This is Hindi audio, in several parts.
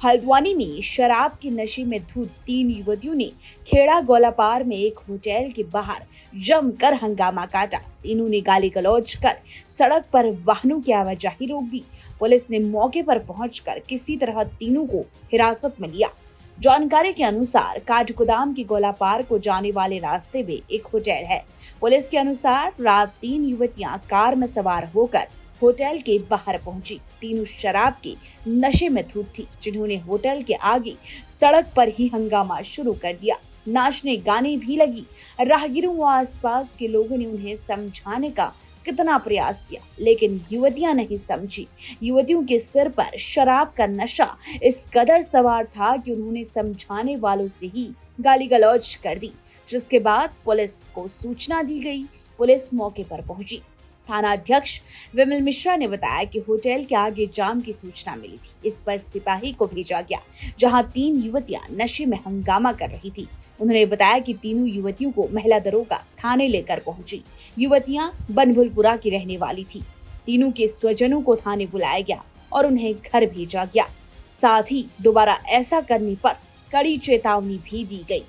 हल्द्वानी में शराब के नशे में धुत 3 युवतियों ने खेड़ा गोलापार में एक होटल के बाहर जमकर हंगामा काटा। तीनों ने गाली गलौज कर सड़क पर वाहनों की आवाजाही रोक दी। पुलिस ने मौके पर पहुंचकर किसी तरह तीनों को हिरासत में लिया। जानकारी के अनुसार काठगोदाम की गोलापार को जाने वाले रास्ते में एक होटल है। पुलिस के अनुसार रात 3 युवतियां कार में सवार होकर होटल के बाहर पहुंची। तीनों शराब के नशे में धुत थी, जिन्होंने होटल के आगे सड़क पर ही हंगामा शुरू कर दिया। नाचने गाने भी लगी। राहगीरों व आसपास के लोगों ने उन्हें समझाने का कितना प्रयास किया, लेकिन युवतियां नहीं समझी। युवतियों के सिर पर शराब का नशा इस कदर सवार था कि उन्होंने समझाने वालों से ही गाली गलौज कर दी, जिसके बाद पुलिस को सूचना दी गई। पुलिस मौके पर पहुंची। थाना अध्यक्ष विमल मिश्रा ने बताया कि होटल के आगे जाम की सूचना मिली थी। इस पर सिपाही को भेजा गया, जहां 3 युवतियां नशे में हंगामा कर रही थी। उन्होंने बताया कि तीनों युवतियों को महिला दरोगा थाने लेकर पहुंची। युवतियां बनभुलपुरा की रहने वाली थी। तीनों के स्वजनों को थाने बुलाया गया और उन्हें घर भेजा गया। साथ ही दोबारा ऐसा करने पर कड़ी चेतावनी भी दी गई।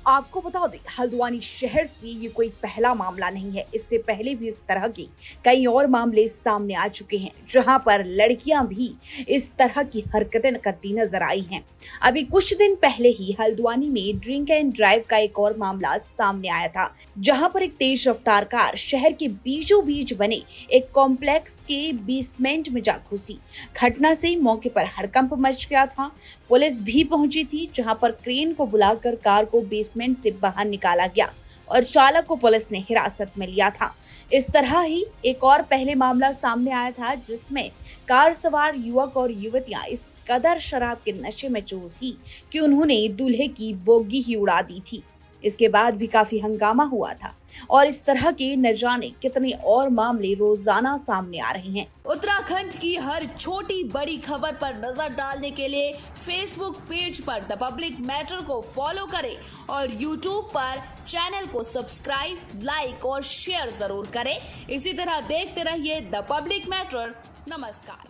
आपको बता दें, हल्द्वानी शहर से ये कोई पहला मामला नहीं है। इससे पहले भी इस तरह के कई और मामले सामने आ चुके हैं, जहां पर लड़कियां भी इस तरह की हरकतें करती नजर आई हैं। अभी कुछ दिन पहले ही हल्द्वानी में ड्रिंक एंड ड्राइव का एक और मामला सामने आया था, जहां पर एक तेज रफ्तार कार शहर के बीचों बीच बने एक कॉम्प्लेक्स के बेसमेंट में जा घुसी। घटना से मौके पर हड़कंप मच गया था। पुलिस भी पहुंची थी, जहां पर क्रेन को बुलाकर कार को बेसमेंट से बाहर निकाला गया और चालक को पुलिस ने हिरासत में लिया था। इस तरह ही एक और पहले मामला सामने आया था, जिसमें कार सवार युवक और युवतियां इस कदर शराब के नशे में चूर थी कि उन्होंने दूल्हे की बोगी ही उड़ा दी थी। इसके बाद भी काफी हंगामा हुआ था और इस तरह के न जाने कितने और मामले रोजाना सामने आ रहे हैं। उत्तराखंड की हर छोटी बड़ी खबर पर नजर डालने के लिए फेसबुक पेज पर द पब्लिक मैटर को फॉलो करें और यूट्यूब पर चैनल को सब्सक्राइब, लाइक और शेयर जरूर करें। इसी तरह देखते रहिए द पब्लिक मैटर। नमस्कार।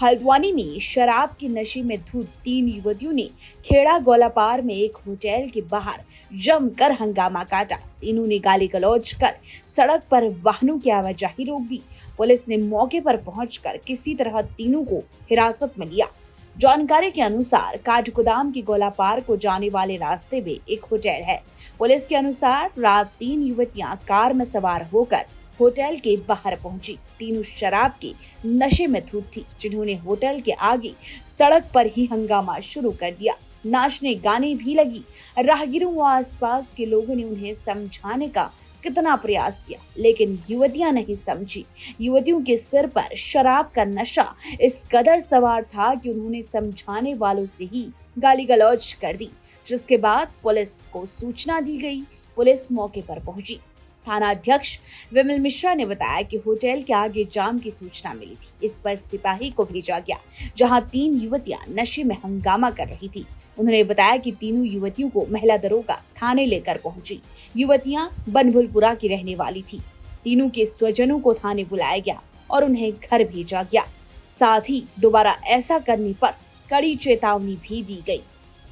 हल्द्वानी में शराब के नशे में धुत 3 युवतियों ने खेड़ा गोलापार में एक होटल के बाहर जमकर हंगामा काटा। तीनों ने गाली गलौज कर सड़क पर वाहनों की आवाजाही रोक दी। पुलिस ने मौके पर पहुंचकर किसी तरह तीनों को हिरासत में लिया। जानकारी के अनुसार काठगोदाम की गोलापार को जाने वाले रास्ते में एक होटल है। पुलिस के अनुसार रात 3 युवतियां कार में सवार होकर होटल के बाहर पहुंची। तीनों शराब के नशे में धुत थी, जिन्होंने होटल के आगे सड़क पर ही हंगामा शुरू कर दिया। नाचने गाने भी लगी। राहगीरों व आसपास के लोगों ने उन्हें समझाने का कितना प्रयास किया, लेकिन युवतियां नहीं समझी। युवतियों के सिर पर शराब का नशा इस कदर सवार था कि उन्होंने समझाने वालों से ही गाली गलौज कर दी, जिसके बाद पुलिस को सूचना दी गई। पुलिस मौके पर पहुंची। थाना अध्यक्ष विमल मिश्रा ने बताया कि होटल के आगे जाम की सूचना मिली थी। इस पर सिपाही को भेजा गया, जहां 3 युवतियां नशे में हंगामा कर रही थी। उन्होंने बताया कि तीनों युवतियों को महिला दरोगा थाने लेकर पहुंची। युवतियां बनभुलपुरा की रहने वाली थी। तीनों के स्वजनों को थाने बुलाया गया और उन्हें घर भेजा गया। साथ ही दोबारा ऐसा करने पर कड़ी चेतावनी भी दी गई।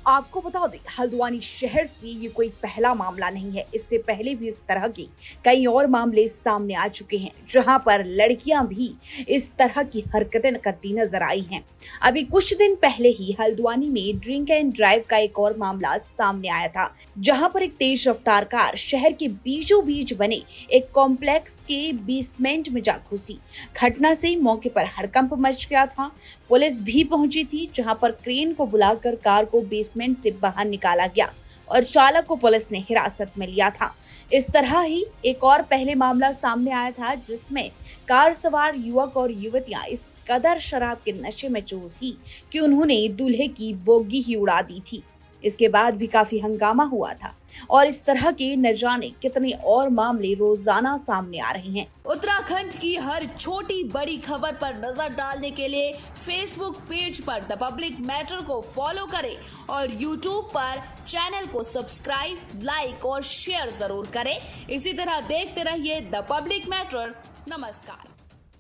आपको बता दें, हल्द्वानी शहर से ये कोई पहला मामला नहीं है। इससे पहले भी इस तरह के कई और मामले सामने आ चुके हैं, जहां पर लड़कियां भी इस तरह की हरकतें करती नजर आई हैं। अभी कुछ दिन पहले ही हल्द्वानी में ड्रिंक एंड ड्राइव का एक और मामला सामने आया था, जहां पर एक तेज रफ्तार कार शहर के बीचों बीच बने एक कॉम्प्लेक्स के बेसमेंट में जा घुसी। घटना से मौके पर हड़कंप मच गया था। पुलिस भी पहुंची थी, जहां पर क्रेन को बुलाकर कार को बेसमेंट से बाहर निकाला गया और चालक को पुलिस ने हिरासत में लिया था। इस तरह ही एक और पहले मामला सामने आया था, जिसमें कार सवार युवक और युवतियां इस कदर शराब के नशे में चूर थी कि उन्होंने दूल्हे की बोगी ही उड़ा दी थी। इसके बाद भी काफी हंगामा हुआ था और इस तरह के न जाने कितने और मामले रोजाना सामने आ रहे हैं। उत्तराखंड की हर छोटी बड़ी खबर पर नजर डालने के लिए फेसबुक पेज पर द पब्लिक मैटर को फॉलो करें और यूट्यूब पर चैनल को सब्सक्राइब, लाइक और शेयर जरूर करें। इसी तरह देखते रहिए द पब्लिक मैटर। नमस्कार।